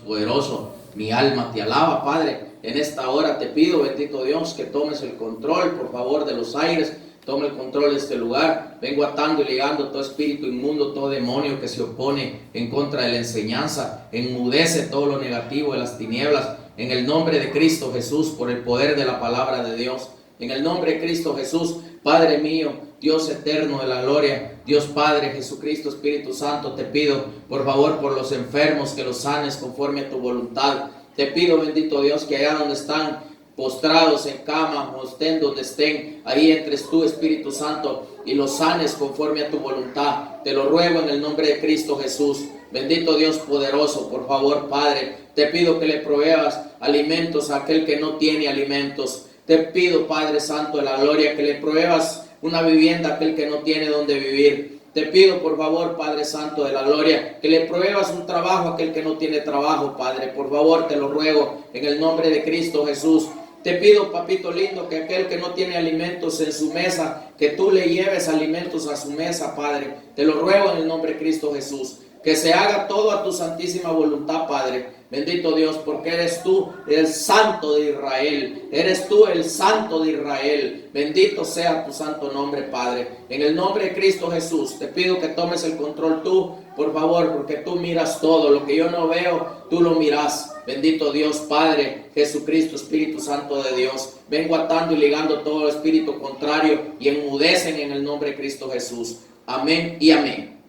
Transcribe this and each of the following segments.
poderoso. Mi alma te alaba, Padre. En esta hora te pido, bendito Dios, que tomes el control, por favor, de los aires. Tome el control de este lugar. Vengo atando y ligando todo espíritu inmundo, todo demonio que se opone en contra de la enseñanza. Enmudece todo lo negativo de las tinieblas. En el nombre de Cristo Jesús, por el poder de la palabra de Dios. En el nombre de Cristo Jesús, Padre mío, Dios eterno de la gloria, Dios Padre, Jesucristo, Espíritu Santo, te pido, por favor, por los enfermos, que los sanes conforme a tu voluntad. Te pido, bendito Dios, que allá donde están postrados en cama o estén donde estén, ahí entres tú, Espíritu Santo, y los sanes conforme a tu voluntad. Te lo ruego en el nombre de Cristo Jesús. Bendito Dios poderoso, por favor, Padre, te pido que le proveas alimentos a aquel que no tiene alimentos. Te pido, Padre Santo de la gloria, que le proveas una vivienda a aquel que no tiene donde vivir. Te pido, por favor, Padre Santo de la gloria, que le proveas un trabajo a aquel que no tiene trabajo, Padre. Por favor, te lo ruego en el nombre de Cristo Jesús. Te pido, papito lindo, que aquel que no tiene alimentos en su mesa, que tú le lleves alimentos a su mesa, Padre. Te lo ruego en el nombre de Cristo Jesús. Que se haga todo a tu santísima voluntad, Padre. Bendito Dios, porque eres tú el Santo de Israel. Eres tú el Santo de Israel. Bendito sea tu santo nombre, Padre. En el nombre de Cristo Jesús, te pido que tomes el control tú, por favor, porque tú miras todo. Lo que yo no veo, tú lo miras. Bendito Dios, Padre, Jesucristo, Espíritu Santo de Dios. Vengo atando y ligando todo espíritu contrario y enmudecen en el nombre de Cristo Jesús. Amén y amén.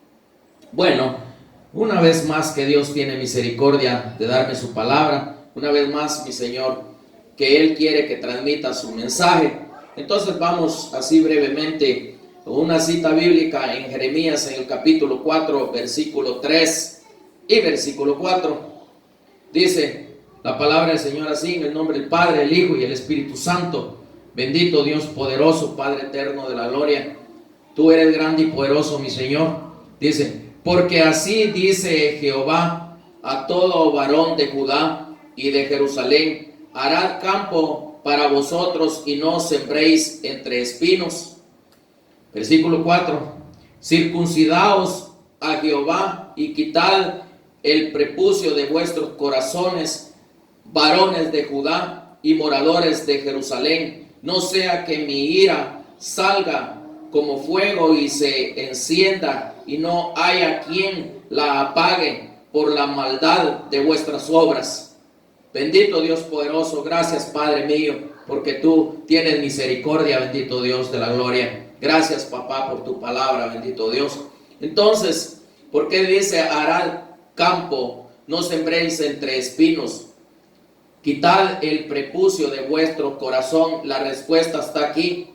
Bueno, una vez más que Dios tiene misericordia de darme su palabra. Una vez más, mi Señor, que Él quiere que transmita su mensaje. Entonces vamos así brevemente a una cita bíblica en Jeremías en el capítulo 4, versículo 3 y versículo 4. Dice la palabra del Señor así, en el nombre del Padre, el Hijo y el Espíritu Santo. Bendito Dios poderoso, Padre eterno de la gloria. Tú eres grande y poderoso, mi Señor. Dice: porque así dice Jehová a todo varón de Judá y de Jerusalén: harad campo para vosotros y no sembréis entre espinos. Versículo 4: circuncidaos a Jehová y quitad el prepucio de vuestros corazones, varones de Judá y moradores de Jerusalén, no sea que mi ira salga como fuego y se encienda, y no haya quien la apague por la maldad de vuestras obras. Bendito Dios poderoso, gracias, Padre mío, porque tú tienes misericordia, bendito Dios de la gloria. Gracias, papá, por tu palabra, bendito Dios. Entonces, ¿por qué dice harad campo, no sembréis entre espinos? Quitad el prepucio de vuestro corazón. La respuesta está aquí.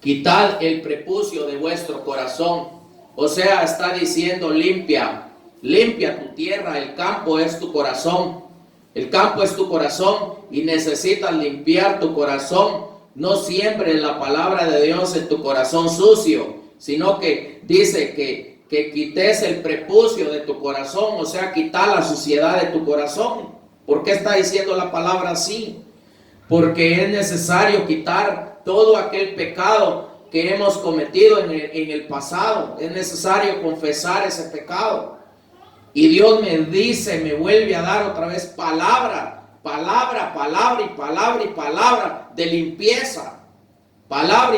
Quitad el prepucio de vuestro corazón. O sea, está diciendo limpia tu tierra. El campo es tu corazón. El campo es tu corazón y necesitas limpiar tu corazón. No siembres la palabra de Dios en tu corazón sucio, sino que dice que quites el prepucio de tu corazón, o sea, quitar la suciedad de tu corazón. ¿Por qué está diciendo la palabra así? Porque es necesario quitar todo aquel pecado que hemos cometido en el pasado. Es necesario confesar ese pecado. Y Dios me dice, me vuelve a dar otra vez palabra de limpieza. Palabra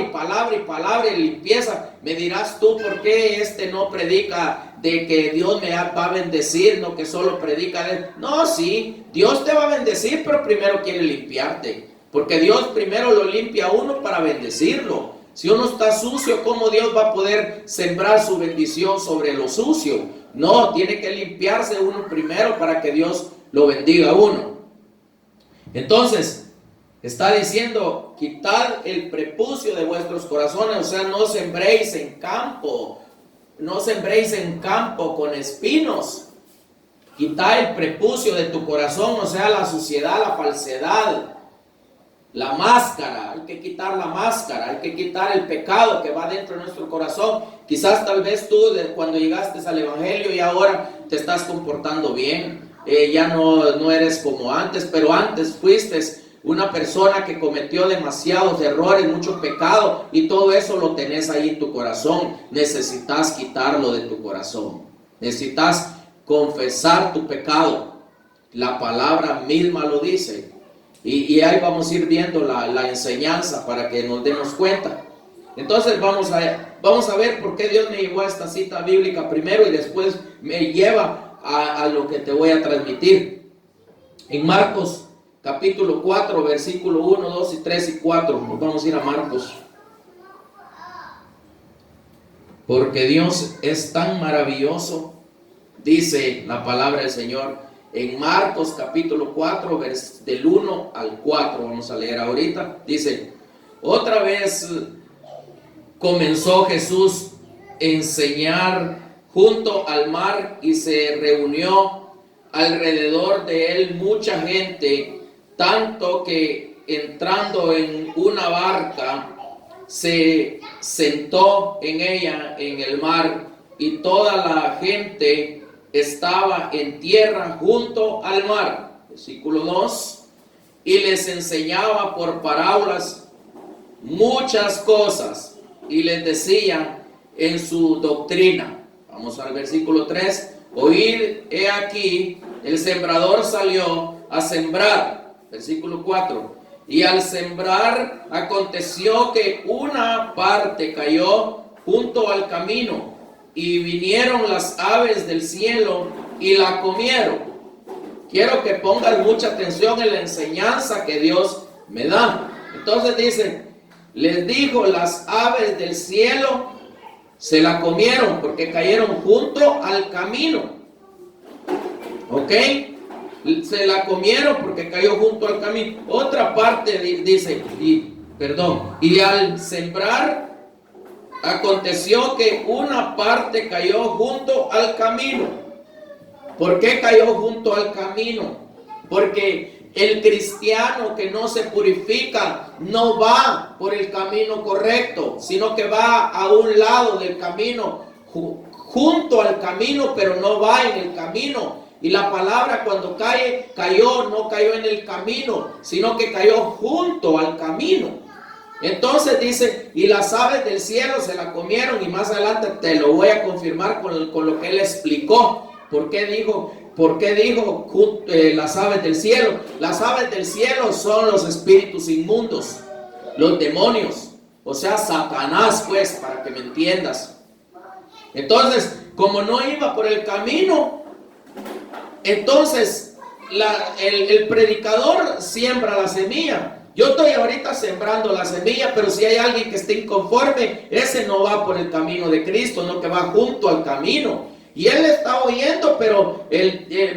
y limpieza. Me dirás tú, ¿por qué no predica de que Dios me va a bendecir? No, que solo predica de... No, sí, Dios te va a bendecir, pero primero quiere limpiarte. Porque Dios primero lo limpia a uno para bendecirlo. Si uno está sucio, ¿cómo Dios va a poder sembrar su bendición sobre lo sucio? No, tiene que limpiarse uno primero para que Dios lo bendiga a uno. Entonces, está diciendo, quitad el prepucio de vuestros corazones, o sea, no sembréis en campo con espinos. Quitad el prepucio de tu corazón, o sea, la suciedad, la falsedad, la máscara. Hay que quitar la máscara, hay que quitar el pecado que va dentro de nuestro corazón. Quizás tal vez tú cuando llegaste al Evangelio y ahora te estás comportando bien, ya no eres como antes, pero antes fuiste una persona que cometió demasiados errores, mucho pecado, y todo eso lo tenés ahí en tu corazón. Necesitas quitarlo de tu corazón. Necesitas confesar tu pecado. La palabra misma lo dice. Y ahí vamos a ir viendo la enseñanza para que nos demos cuenta. Entonces vamos a ver por qué Dios me llevó a esta cita bíblica primero y después me lleva a lo que te voy a transmitir. En Marcos capítulo 4, versículo 1, 2 y 3 y 4. Nos vamos a ir a Marcos. Porque Dios es tan maravilloso, dice la palabra del Señor. En Marcos capítulo 4, del 1 al 4, vamos a leer ahorita. Dice, otra vez comenzó Jesús a enseñar junto al mar y se reunió alrededor de él mucha gente, tanto que entrando en una barca se sentó en ella en el mar y toda la gente estaba en tierra junto al mar. Versículo 2, y les enseñaba por parábolas muchas cosas y les decía en su doctrina. Vamos al versículo 3. Oíd, he aquí, el sembrador salió a sembrar. Versículo 4. Y al sembrar aconteció que una parte cayó junto al camino, y vinieron las aves del cielo y la comieron. Quiero que pongas mucha atención en la enseñanza que Dios me da. Entonces dice, les dijo, las aves del cielo se la comieron porque cayeron junto al camino. ¿Ok? Se la comieron porque cayó junto al camino. Otra parte dice, y al sembrar aconteció que una parte cayó junto al camino. ¿Por qué cayó junto al camino? Porque el cristiano que no se purifica no va por el camino correcto, sino que va a un lado del camino, junto al camino, pero no va en el camino. Y la palabra cuando no cayó en el camino, sino que cayó junto al camino. Entonces dice, y las aves del cielo se la comieron, y más adelante te lo voy a confirmar con lo que él explicó. ¿Por qué dijo las aves del cielo? Las aves del cielo son los espíritus inmundos, los demonios, o sea, Satanás, pues, para que me entiendas. Entonces, como no iba por el camino, entonces el predicador siembra la semilla. Yo estoy ahorita sembrando la semilla, pero si hay alguien que esté inconforme, ese no va por el camino de Cristo, no, que va junto al camino. Y él está oyendo, pero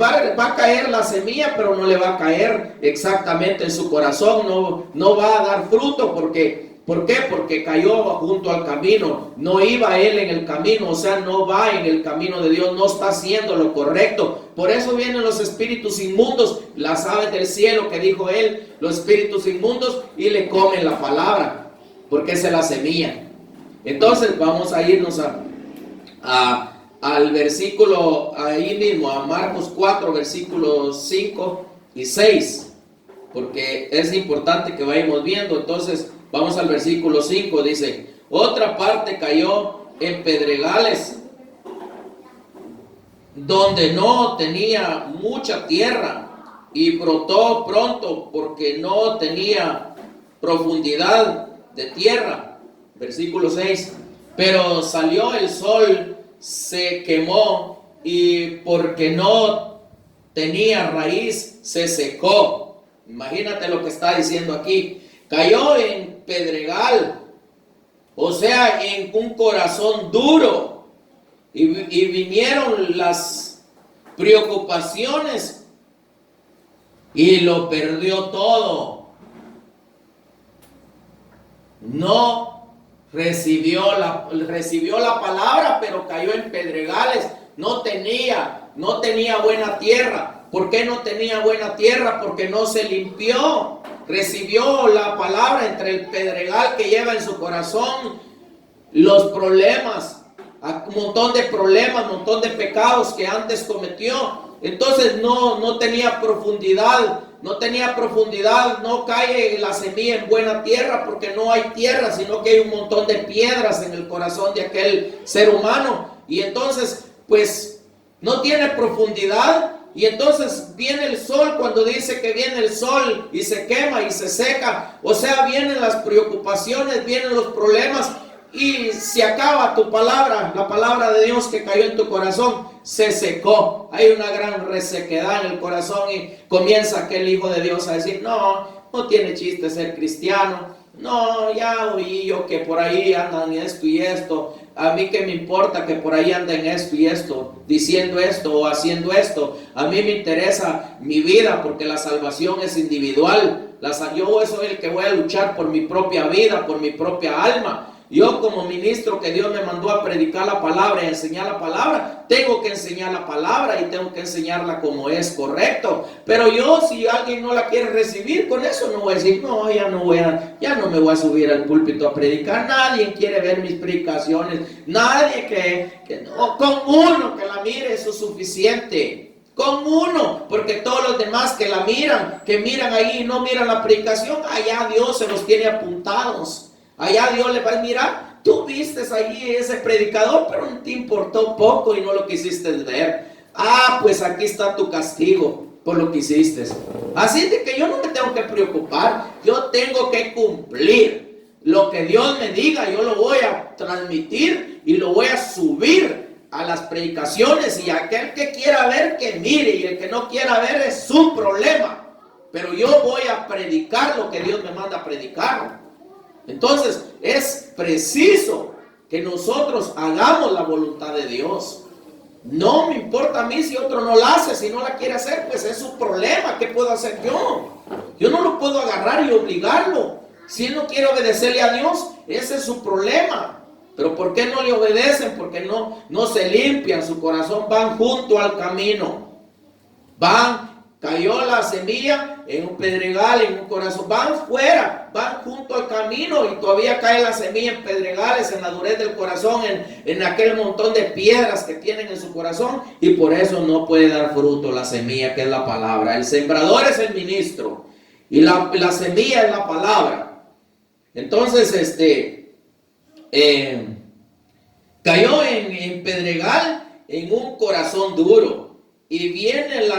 va a caer la semilla, pero no le va a caer exactamente en su corazón, no va a dar fruto. ¿Por qué? Porque cayó junto al camino, no iba él en el camino, o sea, no va en el camino de Dios, no está haciendo lo correcto. Por eso vienen los espíritus inmundos, las aves del cielo que dijo él, los espíritus inmundos, y le comen la palabra, porque esa es la semilla. Entonces vamos a irnos al versículo ahí mismo, a Marcos 4, versículos 5 y 6, porque es importante que vayamos viendo. Entonces vamos al versículo 5, dice, otra parte cayó en pedregales, donde no tenía mucha tierra, y brotó pronto porque no tenía profundidad de tierra. Versículo 6, pero salió el sol, se quemó, y porque no tenía raíz, se secó. Imagínate lo que está diciendo aquí. Cayó en pedregal, o sea, en un corazón duro, y vinieron las preocupaciones y lo perdió todo. No recibió la palabra, pero cayó en pedregales. No tenía buena tierra. ¿Por qué no tenía buena tierra? Porque no se limpió. Recibió la palabra entre el pedregal que lleva en su corazón los problemas, un montón de problemas, un montón de pecados que antes cometió. Entonces no tenía profundidad, no cae la semilla en buena tierra, porque no hay tierra, sino que hay un montón de piedras en el corazón de aquel ser humano. Y entonces, pues, no tiene profundidad, Y entonces viene el sol, cuando dice que viene el sol y se quema y se seca. O sea, vienen las preocupaciones, vienen los problemas y se acaba tu palabra, la palabra de Dios que cayó en tu corazón, se secó. Hay una gran resequedad en el corazón y comienza aquel hijo de Dios a decir, no tiene chiste ser cristiano. No, ya oí yo que por ahí andan esto y esto. A mí qué me importa que por ahí anden esto y esto, diciendo esto o haciendo esto. A mí me interesa mi vida porque la salvación es individual. Yo soy el que voy a luchar por mi propia vida, por mi propia alma. Yo como ministro que Dios me mandó a predicar la palabra y enseñar la palabra, tengo que enseñar la palabra y tengo que enseñarla como es correcto. Pero yo, si alguien no la quiere recibir, con eso no voy a decir, no, ya no me voy a subir al púlpito a predicar. Nadie quiere ver mis predicaciones. Nadie no, con uno que la mire eso es suficiente. Con uno, porque todos los demás que miran ahí y no miran la predicación, allá Dios se los tiene apuntados. Allá Dios le va a mirar, tú vistes allí ese predicador, pero no te importó poco y no lo quisiste ver. Pues aquí está tu castigo por lo que hiciste. Así de que yo no me tengo que preocupar, yo tengo que cumplir. Lo que Dios me diga, yo lo voy a transmitir y lo voy a subir a las predicaciones. Y aquel que quiera ver, que mire, y el que no quiera ver es su problema. Pero yo voy a predicar lo que Dios me manda a predicar. Entonces es preciso que nosotros hagamos la voluntad de Dios. No me importa a mí si otro no la hace, si no la quiere hacer, pues es su problema. ¿Qué puedo hacer yo? Yo no lo puedo agarrar y obligarlo. Si él no quiere obedecerle a Dios, ese es su problema. Pero ¿por qué no le obedecen? Porque no se limpian su corazón, van junto al camino. Cayó la semilla en un pedregal, en un corazón. Van fuera, van junto al camino y todavía cae la semilla en pedregales, en la durez del corazón, en aquel montón de piedras que tienen en su corazón. Y por eso no puede dar fruto la semilla, que es la palabra. El sembrador es el ministro y la semilla es la palabra. Entonces, cayó en pedregal, en un corazón duro. Y vienen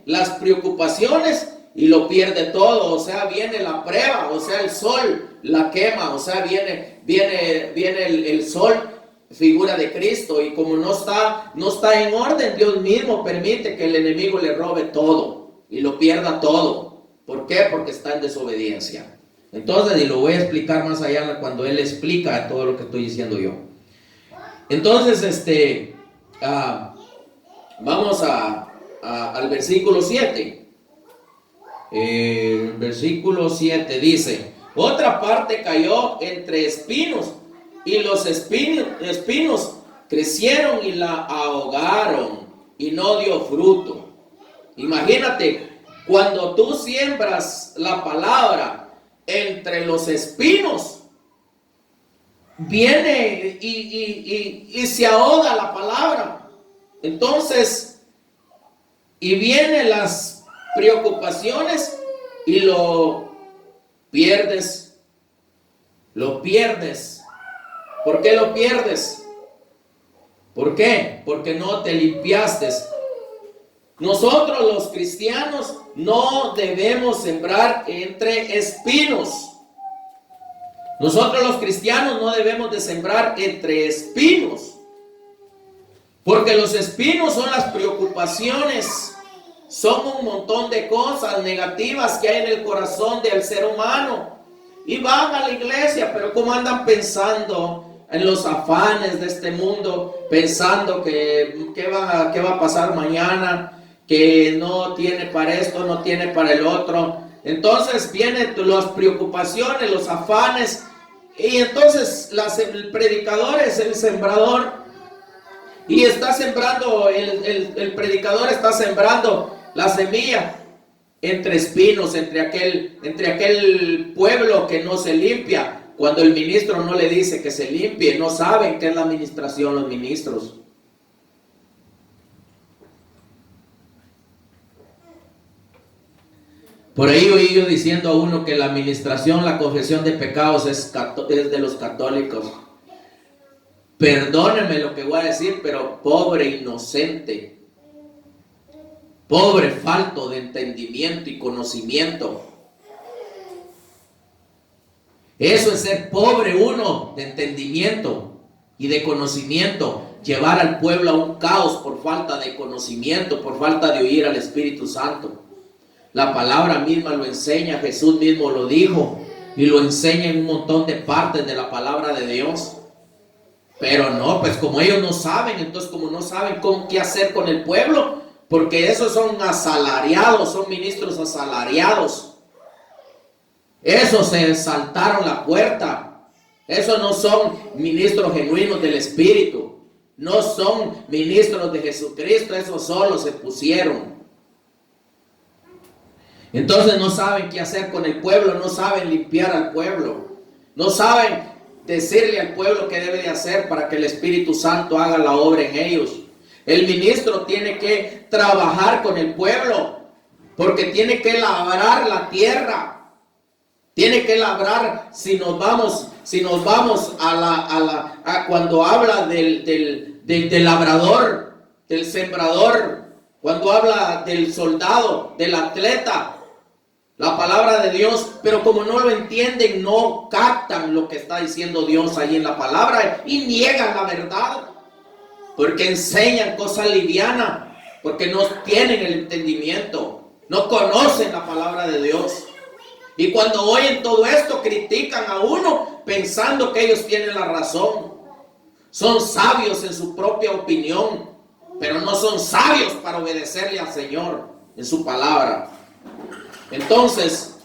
las preocupaciones y lo pierde todo. O sea, viene la prueba, o sea, el sol la quema, o sea, viene el sol, figura de Cristo, y como no está en orden, Dios mismo permite que el enemigo le robe todo y lo pierda todo. ¿Por qué? Porque está en desobediencia. Entonces, y lo voy a explicar más allá cuando él explica todo lo que estoy diciendo yo. Entonces, vamos al versículo 7. El versículo 7 dice: otra parte cayó entre espinos, y los espinos crecieron y la ahogaron, y no dio fruto. Imagínate, cuando tú siembras la palabra entre los espinos, viene y se ahoga la palabra. Entonces, y vienen las preocupaciones y lo pierdes. Lo pierdes. ¿Por qué lo pierdes? ¿Por qué? Porque no te limpiaste. Nosotros los cristianos no debemos sembrar entre espinos. Nosotros los cristianos no debemos de sembrar entre espinos. Porque los espinos son las preocupaciones, son un montón de cosas negativas que hay en el corazón del ser humano. Y van a la iglesia, pero ¿cómo andan pensando en los afanes de este mundo? Pensando que qué va a pasar mañana, que no tiene para esto, no tiene para el otro. Entonces vienen las preocupaciones, los afanes, y entonces el predicador es el sembrador. Y está sembrando, el predicador está sembrando la semilla entre espinos, entre aquel pueblo que no se limpia. Cuando el ministro no le dice que se limpie, no saben qué es la administración los ministros. Por ahí oí yo diciendo a uno que la administración, la confesión de pecados es de los católicos. Perdónenme lo que voy a decir, pero pobre inocente, pobre falto de entendimiento y conocimiento. Eso es ser pobre uno de entendimiento y de conocimiento. Llevar al pueblo a un caos por falta de conocimiento, por falta de oír al Espíritu Santo. La palabra misma lo enseña, Jesús mismo lo dijo y lo enseña en un montón de partes de la palabra de Dios. Pero no, pues como ellos no saben, entonces como no saben qué hacer con el pueblo, porque esos son asalariados, son ministros asalariados. Esos se saltaron la puerta. Esos no son ministros genuinos del Espíritu. No son ministros de Jesucristo. Esos solo se pusieron. Entonces no saben qué hacer con el pueblo. No saben limpiar al pueblo. No saben decirle al pueblo qué debe de hacer para que el Espíritu Santo haga la obra en ellos. El ministro tiene que trabajar con el pueblo, porque tiene que labrar la tierra. Tiene que labrar. Si nos vamos a cuando habla del labrador, del sembrador, cuando habla del soldado, del atleta, la palabra de Dios, pero como no lo entienden, no captan lo que está diciendo Dios ahí en la palabra y niegan la verdad, porque enseñan cosas livianas, porque no tienen el entendimiento, no conocen la palabra de Dios. Y cuando oyen todo esto, critican a uno pensando que ellos tienen la razón. Son sabios en su propia opinión, pero no son sabios para obedecerle al Señor en su palabra. Entonces,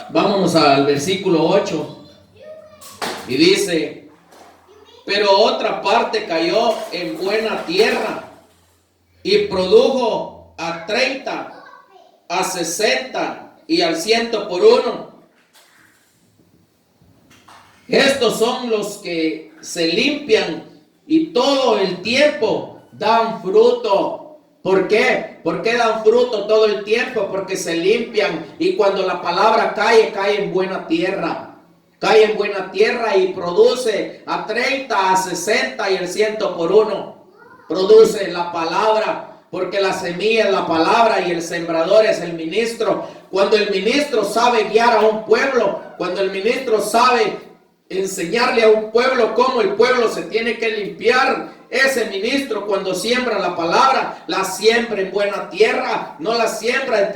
vámonos al versículo 8. Y dice: pero otra parte cayó en buena tierra y produjo a 30, a 60 y al 100 por uno. Estos son los que se limpian y todo el tiempo dan fruto. ¿Por qué? ¿Por qué dan fruto todo el tiempo? Porque se limpian, y cuando la palabra cae en buena tierra. Cae en buena tierra y produce a 30, a 60 y el 100 por uno. Produce la palabra. Porque la semilla es la palabra y el sembrador es el ministro. Cuando el ministro sabe guiar a un pueblo, cuando el ministro sabe enseñarle a un pueblo cómo el pueblo se tiene que limpiar, ese ministro cuando siembra la palabra, la siembra en buena tierra, no la siembra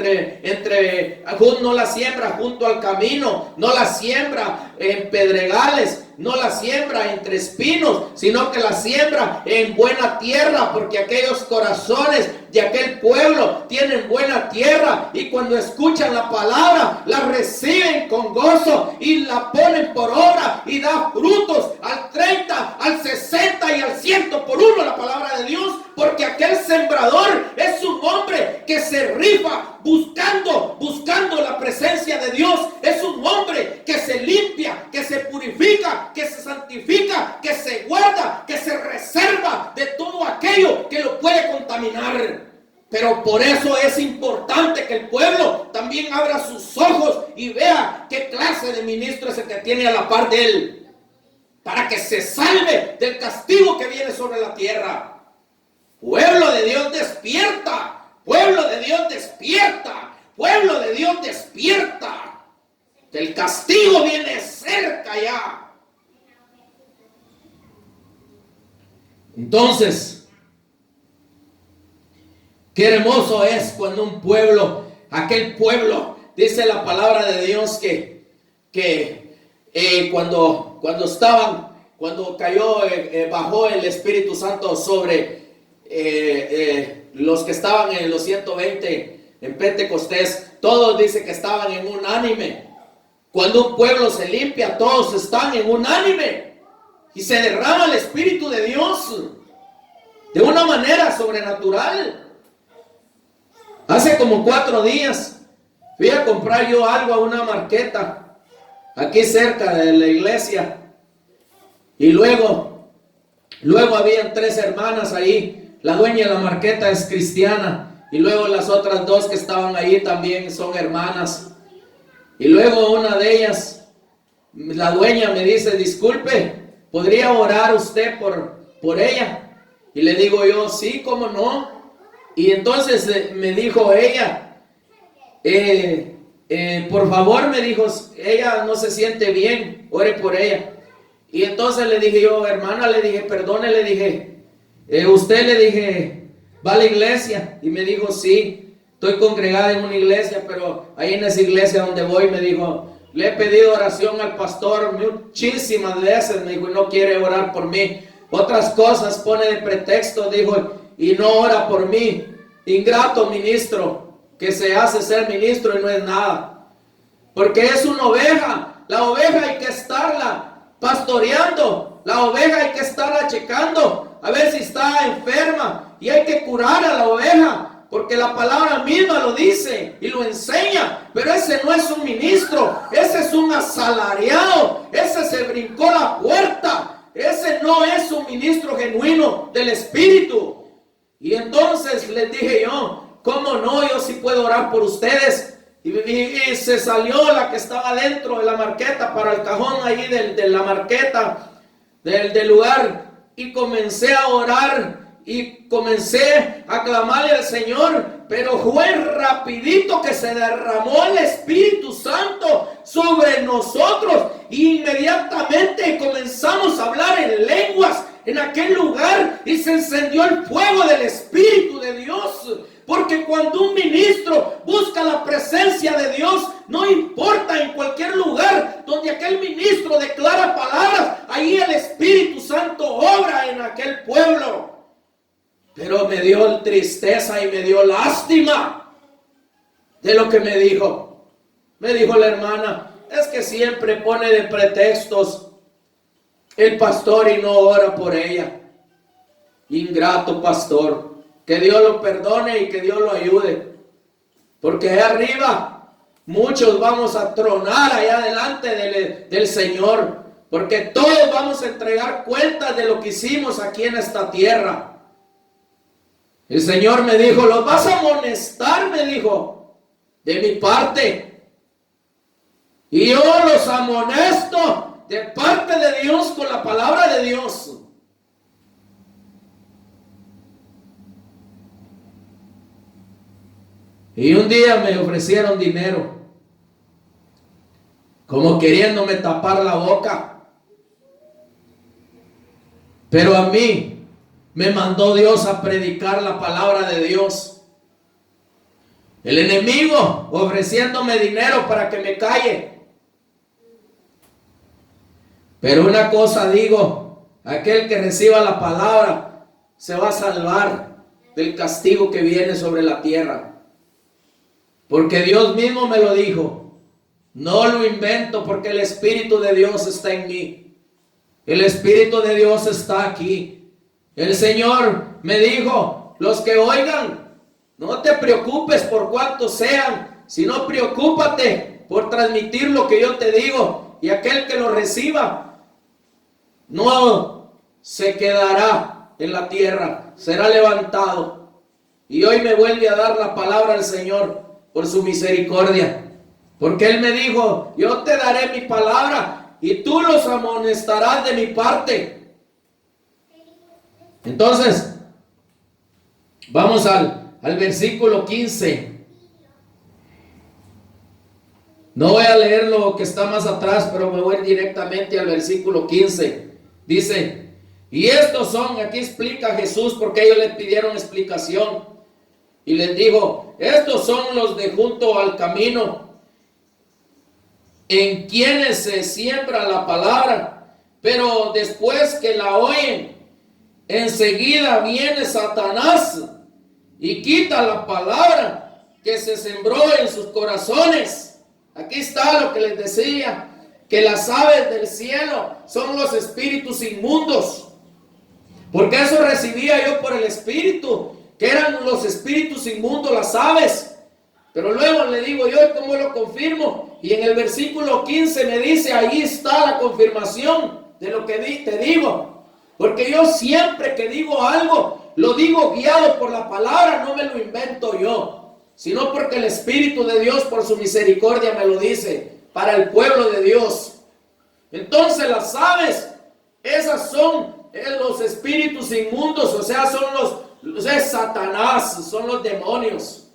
no la siembra junto al camino, no la siembra en pedregales, no la siembra entre espinos, sino que la siembra en buena tierra, porque aquellos corazones de aquel pueblo tienen buena tierra, y cuando escuchan la palabra, la reciben con gozo y la ponen por obra y da frutos al 30, al 60 y al 100 por uno, la palabra de Dios, porque aquel sembrador es un hombre que se rifa buscando la presencia de Dios. Es un hombre que se limpia, que se purifica, que se santifica, que se guarda, que se reserva de todo aquello que lo puede contaminar. Pero por eso es importante que el pueblo también abra sus ojos y vea qué clase de ministro es el que tiene a la par de él, para que se salve del castigo que viene sobre la tierra. Pueblo de Dios, despierta. Pueblo de Dios, despierta. Pueblo de Dios, despierta. Que el castigo viene cerca ya. Entonces, qué hermoso es cuando un pueblo, aquel pueblo, dice la palabra de Dios cuando cayó, bajó el Espíritu Santo sobre los que estaban en los 120 en Pentecostés, todos dice que estaban en unánime. Cuando un pueblo se limpia, todos están en unánime y se derrama el Espíritu de Dios de una manera sobrenatural. Hace como 4 días fui a comprar yo algo a una marqueta aquí cerca de la iglesia, y luego habían 3 hermanas ahí. La dueña de la marqueta es cristiana, y luego las otras 2 que estaban ahí también son hermanas. Y luego una de ellas, la dueña, me dice: disculpe, ¿podría orar usted por ella? Y le digo yo, sí, ¿cómo no? Y entonces me dijo ella, por favor, me dijo, ella no se siente bien, ore por ella. Y entonces le dije yo, hermana, le dije, perdone, le dije, usted, le dije, ¿va a la iglesia? Y me dijo, sí, estoy congregada en una iglesia, pero ahí en esa iglesia donde voy, me dijo, le he pedido oración al pastor muchísimas veces, me dijo, y no quiere orar por mí. Otras cosas pone de pretexto, dijo, y no ora por mí. Ingrato ministro, que se hace ser ministro y no es nada. Porque es una oveja. La oveja hay que estarla pastoreando. La oveja hay que estarla checando, a ver si está enferma. Y hay que curar a la oveja, porque la palabra misma lo dice y lo enseña. Pero ese no es un ministro, ese es un asalariado. Ese se brincó la puerta. Ese no es un ministro genuino del Espíritu. Y entonces les dije yo, ¿cómo no? Yo sí puedo orar por ustedes. Y se salió la que estaba dentro de la marqueta para el cajón ahí de la marqueta del lugar. Y comencé a orar y comencé a clamarle al Señor. Pero fue rapidito que se derramó el Espíritu Santo sobre nosotros. Y inmediatamente comenzamos a hablar en lenguas en aquel lugar y se encendió el fuego del Espíritu de Dios. Porque cuando un ministro busca la presencia de Dios, no importa en cualquier lugar donde aquel ministro declara palabras, ahí el Espíritu Santo obra en aquel pueblo. Pero me dio tristeza y me dio lástima de lo que me dijo. Me dijo la hermana, es que siempre pone de pretextos el pastor y no ora por ella. Ingrato pastor. Que Dios lo perdone y que Dios lo ayude. Porque allá arriba muchos vamos a tronar allá delante del Señor. Porque todos vamos a entregar cuentas de lo que hicimos aquí en esta tierra. El Señor me dijo, los vas a amonestar, me dijo, de mi parte. Y yo los amonesto de parte de Dios con la palabra de Dios. Y un día me ofrecieron dinero, como queriéndome tapar la boca. Pero a mí me mandó Dios a predicar la palabra de Dios. El enemigo ofreciéndome dinero para que me calle. Pero una cosa digo, aquel que reciba la palabra se va a salvar del castigo que viene sobre la tierra. Porque Dios mismo me lo dijo. No lo invento, porque el Espíritu de Dios está en mí. El Espíritu de Dios está aquí. El Señor me dijo, los que oigan, no te preocupes por cuántos sean, sino preocúpate por transmitir lo que yo te digo. Y aquel que lo reciba, no se quedará en la tierra, será levantado. Y hoy me vuelve a dar la palabra al Señor por su misericordia. Porque Él me dijo, yo te daré mi palabra y tú los amonestarás de mi parte. Entonces, vamos al versículo 15. No voy a leer lo que está más atrás, pero me voy directamente al versículo 15. Dice, y estos son, aquí explica Jesús, porque ellos le pidieron explicación. Y les dijo, estos son los de junto al camino, en quienes se siembra la palabra, pero después que la oyen, enseguida viene Satanás y quita la palabra que se sembró en sus corazones. Aquí está lo que les decía, que las aves del cielo son los espíritus inmundos. Porque eso recibía yo por el Espíritu, que eran los espíritus inmundos, las aves. Pero luego le digo yo, ¿cómo lo confirmo? Y en el versículo 15 me dice, ahí está la confirmación de lo que te digo. Porque yo siempre que digo algo, lo digo guiado por la palabra, no me lo invento yo, sino porque el Espíritu de Dios por su misericordia me lo dice, para el pueblo de Dios. Entonces las aves Esas son los espíritus inmundos, o sea, es Satanás, son los demonios.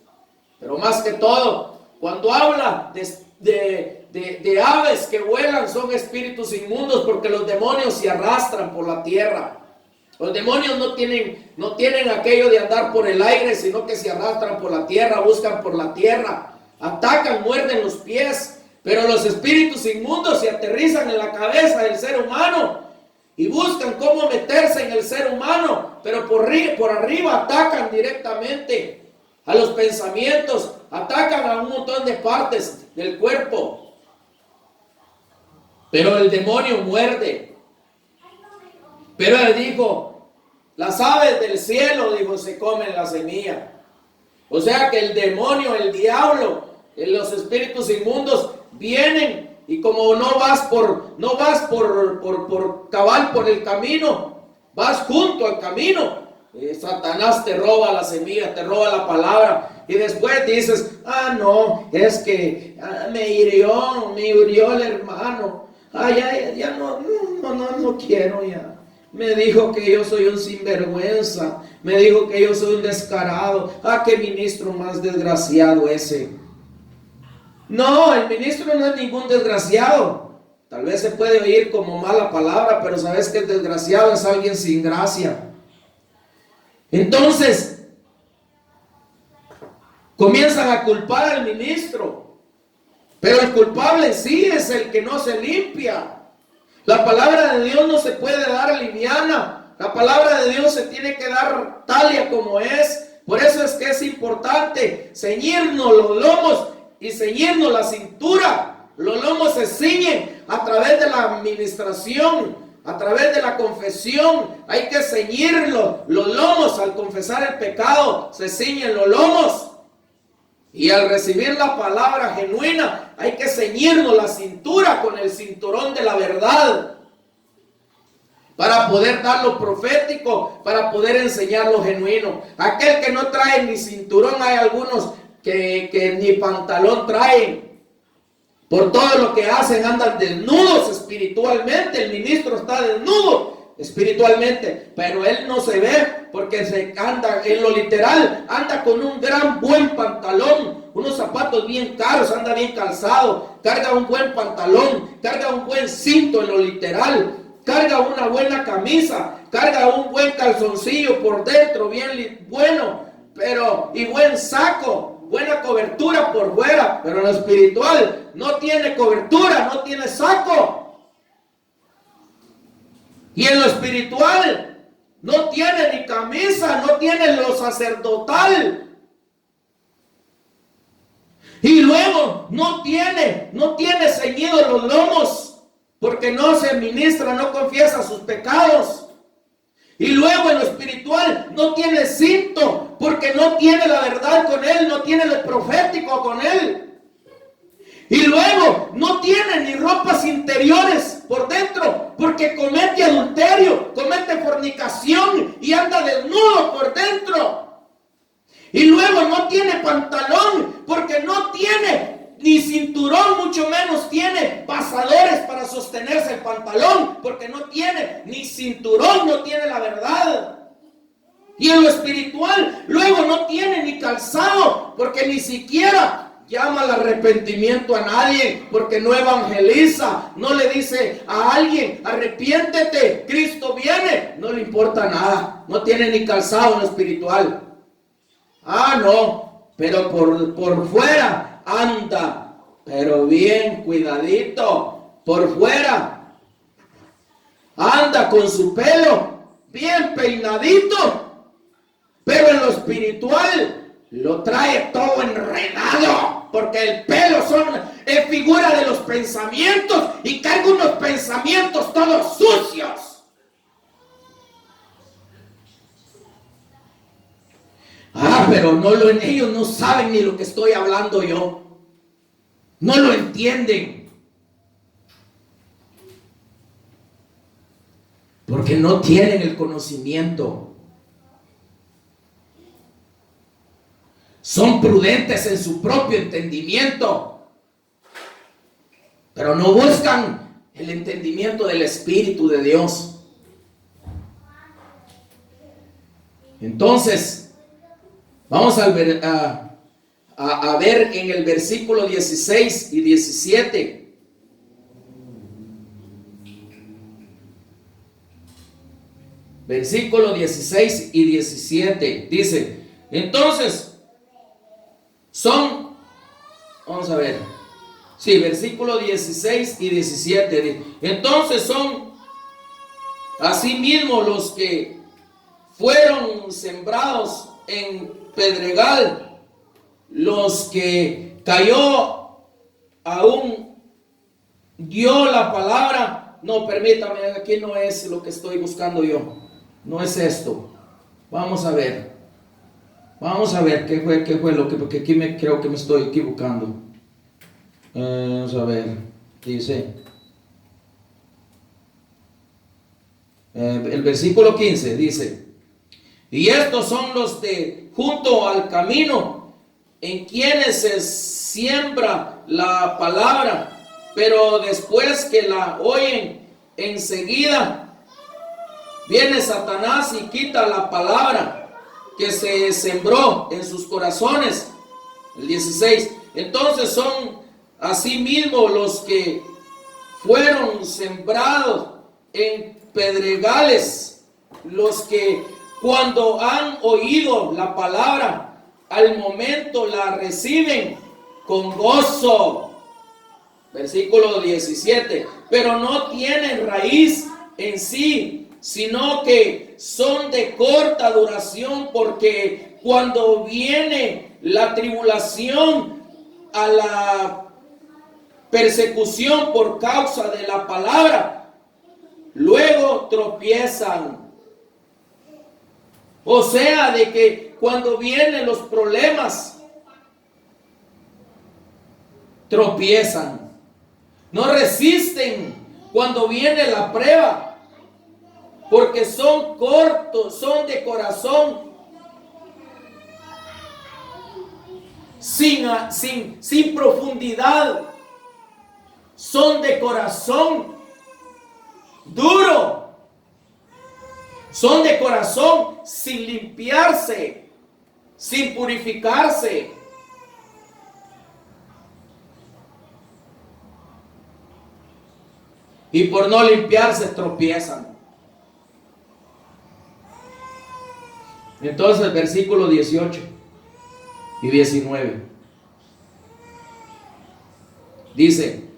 Pero más que todo, cuando habla de aves que vuelan, son espíritus inmundos, porque los demonios se arrastran por la tierra. Los demonios no tienen aquello de andar por el aire, sino que se arrastran por la tierra, buscan por la tierra, atacan, muerden los pies. Pero los espíritus inmundos se aterrizan en la cabeza del ser humano y buscan cómo meterse en el ser humano, pero por arriba atacan directamente a los pensamientos, atacan a un montón de partes del cuerpo. Pero el demonio muerde. Pero él dijo, las aves del cielo, dijo, se comen la semilla. O sea que el demonio, el diablo, los espíritus inmundos vienen, y como no vas por cabal por el camino, vas junto al camino, Satanás te roba la semilla, te roba la palabra, y después dices, no, es que me hirió el hermano, ya no quiero ya. Me dijo que yo soy un sinvergüenza, me dijo que yo soy un descarado. Qué ministro más desgraciado ese. No, el ministro no es ningún desgraciado. Tal vez se puede oír como mala palabra, pero sabes que el desgraciado es alguien sin gracia. Entonces, comienzan a culpar al ministro, pero el culpable sí es el que no se limpia. La palabra de Dios no se puede dar liviana. La palabra de Dios se tiene que dar tal y como es. Por eso es que es importante ceñirnos los lomos y ceñirnos la cintura. Los lomos se ciñen a través de la administración, a través de la confesión. Hay que ceñirlos los lomos. Al confesar el pecado se ciñen los lomos. Y al recibir la palabra genuina, hay que ceñirnos la cintura con el cinturón de la verdad, para poder dar lo profético, para poder enseñar lo genuino. Aquel que no trae ni cinturón, hay algunos que ni pantalón traen. Por todo lo que hacen, andan desnudos espiritualmente. El ministro está desnudo espiritualmente, pero él no se ve, porque se anda en lo literal, anda con un gran buen pantalón, unos zapatos bien caros, anda bien calzado, carga un buen pantalón, carga un buen cinto en lo literal, carga una buena camisa, carga un buen calzoncillo por dentro, bien bueno, y buen saco, buena cobertura por fuera, pero en lo espiritual no tiene cobertura, no tiene saco. Y en lo espiritual no tiene ni camisa, no tiene lo sacerdotal. Y luego no tiene ceñidos los lomos, porque no se ministra, no confiesa sus pecados. Y luego en lo espiritual no tiene cinto, porque no tiene la verdad con él, no tiene lo profético con él. Y luego no tiene ni ropas interiores por dentro, porque comete adulterio, comete fornicación y anda desnudo por dentro. Y luego no tiene pantalón, porque no tiene ni cinturón, mucho menos tiene pasadores para sostenerse el pantalón, porque no tiene ni cinturón, no tiene la verdad. Y en lo espiritual luego no tiene ni calzado, porque ni siquiera llama al arrepentimiento a nadie, porque no evangeliza, no le dice a alguien, arrepiéntete, Cristo viene, no le importa nada, no tiene ni calzado en lo espiritual. No, pero por fuera anda, pero bien cuidadito, por fuera anda con su pelo bien peinadito, pero en lo espiritual lo trae todo enredado, porque el pelo es figura de los pensamientos, y carga unos pensamientos todos sucios. Pero ellos no saben ni lo que estoy hablando yo. No lo entienden. Porque no tienen el conocimiento. Son prudentes en su propio entendimiento, pero no buscan el entendimiento del Espíritu de Dios. Entonces, vamos a ver en el versículo 16 y 17. Versículo 16 y 17 dice, entonces vamos a ver, sí, versículo 16 y 17 dice, entonces son asimismo los que fueron sembrados en pedregal, los que cayó aún dio la palabra. No, permítame, aquí no es lo que estoy buscando yo. No es esto. Vamos a ver qué fue lo que, porque aquí creo que me estoy equivocando. Vamos a ver, dice el versículo 15, dice, y estos son los de junto al camino, en quienes se siembra la palabra, pero después que la oyen, enseguida viene Satanás y quita la palabra que se sembró en sus corazones. El 16. Entonces son asimismo los que fueron sembrados en pedregales, los que cuando han oído la palabra, al momento la reciben con gozo. Versículo 17. Pero no tienen raíz en sí, sino que son de corta duración, porque cuando viene la tribulación, a la persecución por causa de la palabra, luego tropiezan. O sea, de que cuando vienen los problemas, tropiezan. No resisten cuando viene la prueba, porque son cortos, son de corazón, sin profundidad, son de corazón duro, son de corazón sin limpiarse, sin purificarse. Y por no limpiarse tropiezan. Entonces, versículo 18 y 19 dice,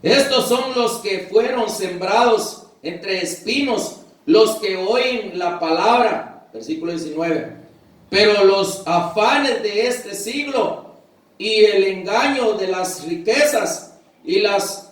estos son los que fueron sembrados entre espinos, los que oyen la palabra, versículo 19, pero los afanes de este siglo y el engaño de las riquezas y las